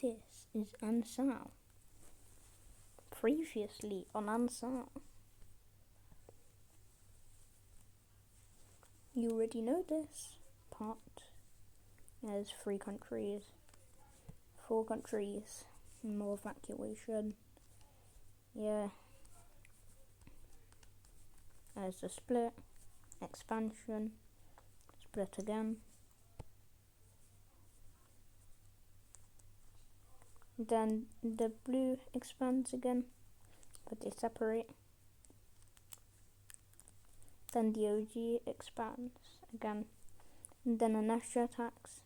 This is Ancal. Previously on Ancal. You already know this part. There's 3 countries, 4 countries, more evacuation. Yeah. There's a split, expansion, split again. Then the blue expands again, but they separate. Then the OG expands again. And then Anesha attacks.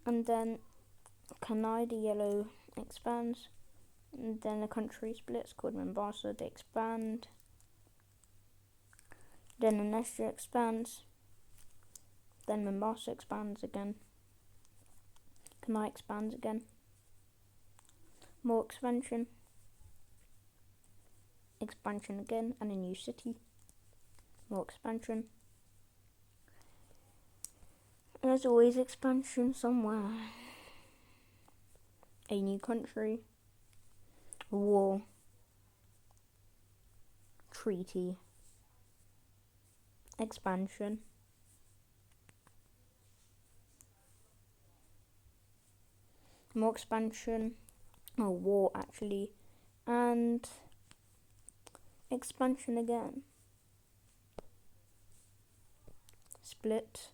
And then Kanai, the yellow, expands. And then a country splits called Mombasa, they expand. Then Anesha expands. Then Mombasa expands again. Kanai expands again. More expansion. Expansion again, and a new city. More expansion. There's always expansion somewhere. A new country. War. Treaty. Expansion. More expansion. Oh, war actually. And expansion again. Split.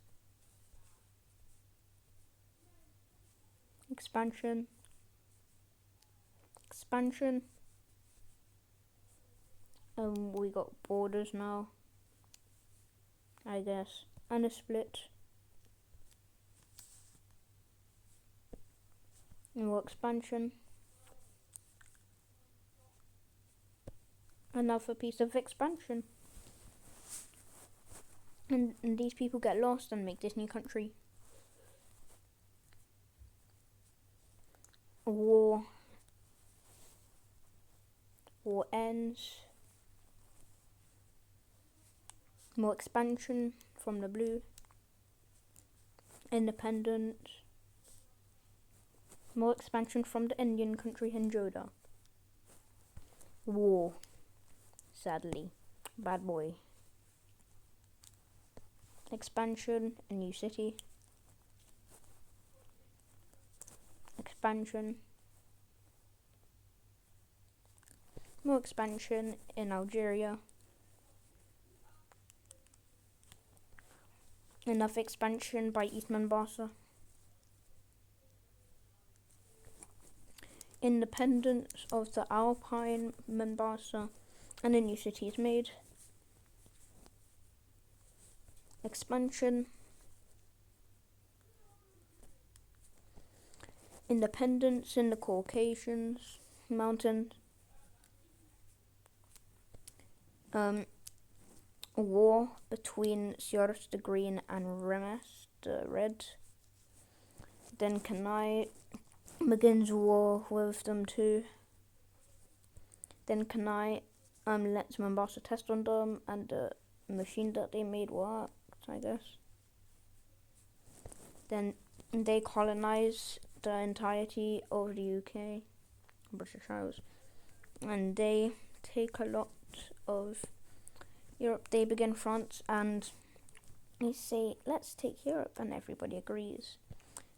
Expansion. Expansion. We got borders now, I guess. And a split. More expansion. Another piece of expansion. And these people get lost and make this new country. War ends. More expansion from the blue. Independence. More expansion from the Indian country Hinjoda. War. Sadly. Bad boy. Expansion, a new city. Expansion. More expansion in Algeria. Enough expansion by East Mombasa. Independence of the Alpine Mombasa, and a new city is made. Expansion. Independence in the Caucasians Mountains. War between Sjoros the Green and Remes the Red. Then Kanai begins war with them too. Then Kanai lets Mombasa test on them, and the machine that they made worked, I guess. Then they colonize the entirety of the UK, British Isles, and they take a lot of Europe. They begin France, and they say, let's take Europe, and everybody agrees.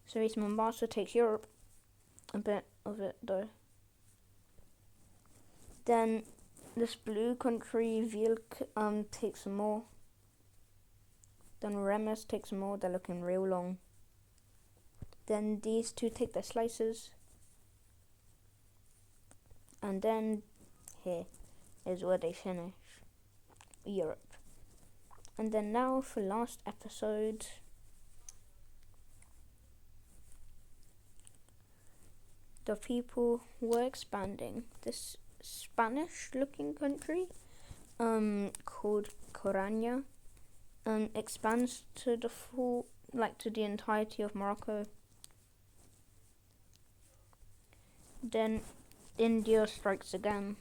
So East Mombasa takes Europe, a bit of it though. Then this blue country, Vilk, takes some more. Then Remes takes some more, they're looking real long. Then these two take their slices. And then here is where they finish. Europe. And then now for last episode, the people were expanding. This Spanish looking country called Coranya expands to the full, to the entirety of Morocco. Then India strikes again.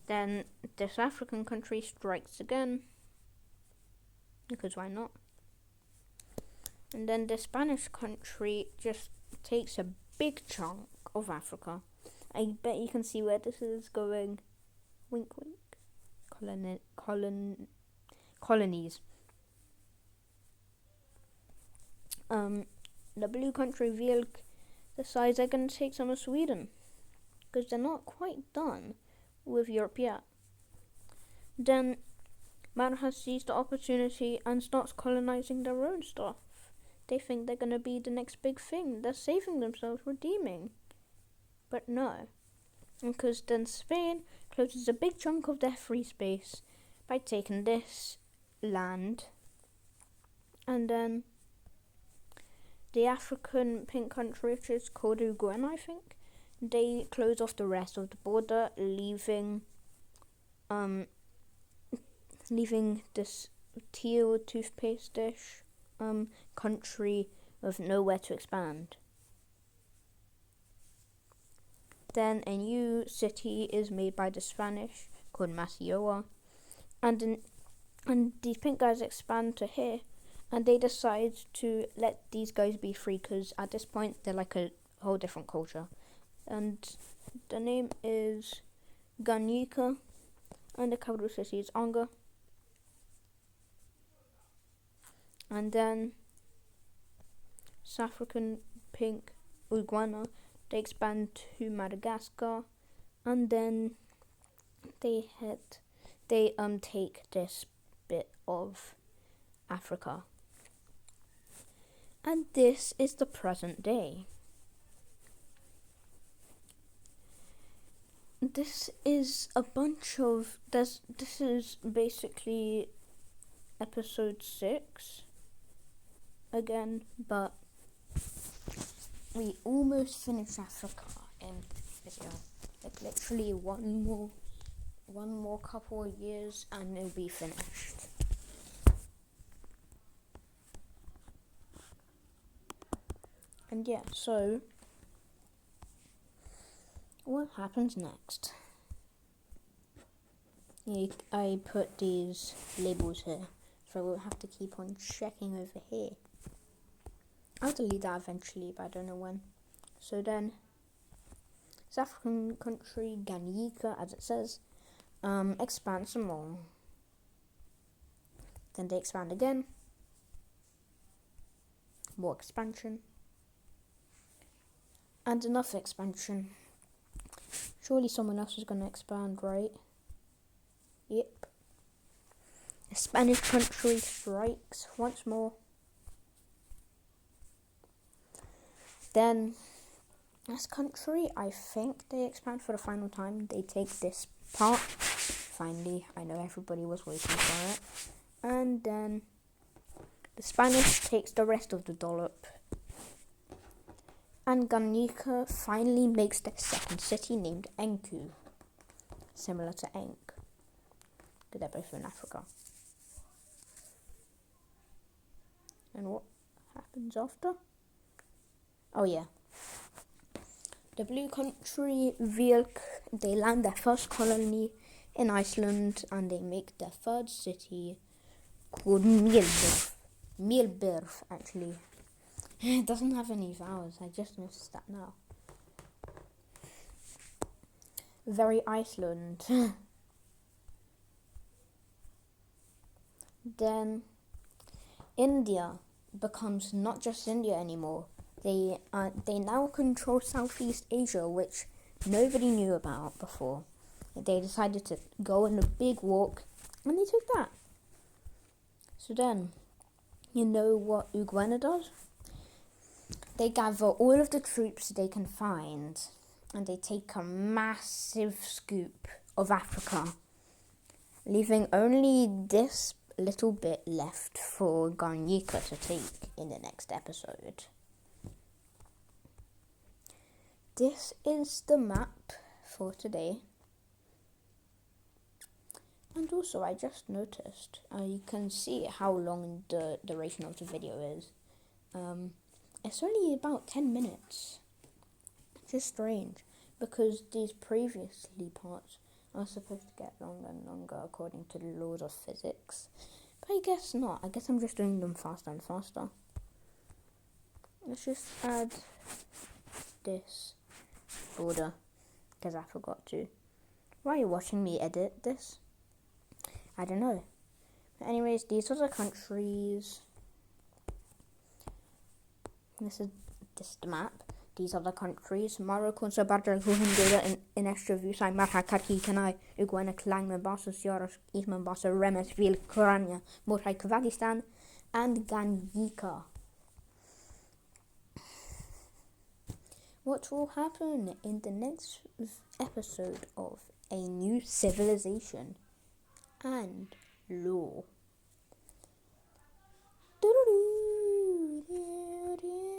Then this African country strikes again, because why not? And then the Spanish country just takes a big chunk of Africa. I bet you can see where this is going. Wink, wink. Colonies. The blue country Vilk decides they're going to take some of Sweden, because they're not quite done with Europe yet. Then Man has seized the opportunity and starts colonizing their own stuff. They think they're going to be the next big thing. They're saving themselves, redeeming. But no. Because then Spain closes a big chunk of their free space by taking this land. And then the African pink country, which is called Uganda, I think, they close off the rest of the border, leaving this teal toothpaste dish country with nowhere to expand. Then a new city is made by the Spanish called Maceió, and these pink guys expand to here, and they decide to let these guys be free because at this point they're like a whole different culture. And the name is Guernica, and the capital city is Ancal. And then South African pink Uganda, they expand to Madagascar, and then they take this bit of Africa. And this is the present day. This is basically episode 6 again, but we almost finished Africa in this video. Like literally one more couple of years and it'll be finished. And yeah, so what happens next? I put these labels here, so I won't have to keep on checking over here. I'll delete that eventually, but I don't know when. So then, South African country Guernica, as it says, expands some more. Then they expand again. More expansion. And enough expansion. Surely someone else is going to expand, right? Yep. The Spanish country strikes once more. Then, this country, I think they expand for the final time. They take this part. Finally, I know everybody was waiting for it. And then, the Spanish takes the rest of the dollop. And Guernica finally makes their second city named Ancal, similar to Anc, because they're both in Africa. And what happens after? Oh yeah. The blue country, Vilk, they land their first colony in Iceland and they make their third city called Mielberf, actually. It doesn't have any vowels, I just noticed that now. Very Iceland. Then India becomes not just India anymore. They now control Southeast Asia, which nobody knew about before. They decided to go on a big walk, and they took that. So then, you know what Uganda does? They gather all of the troops they can find, and they take a massive scoop of Africa, leaving only this little bit left for Guernica to take in the next episode. This is the map for today. And also, I just noticed, you can see how long the duration of the video is. It's only about 10 minutes. It's just strange, because these previously parts are supposed to get longer and longer according to the laws of physics. But I guess not. I guess I'm just doing them faster and faster. Let's just add this border, because I forgot to. Why are you watching me edit this? I don't know. But anyways, these are the countries. This is the map. These are the countries. Marocko, Sabadra, Honduras, in extra views. I Marhakaki, Kanai, Uguayna, Klang, Mombasa, Sierra, East Mombasa, Remesville, Korania, Motai, Kazakhstan, and Ganyika. What will happen in the next episode of A New Civilization and Law?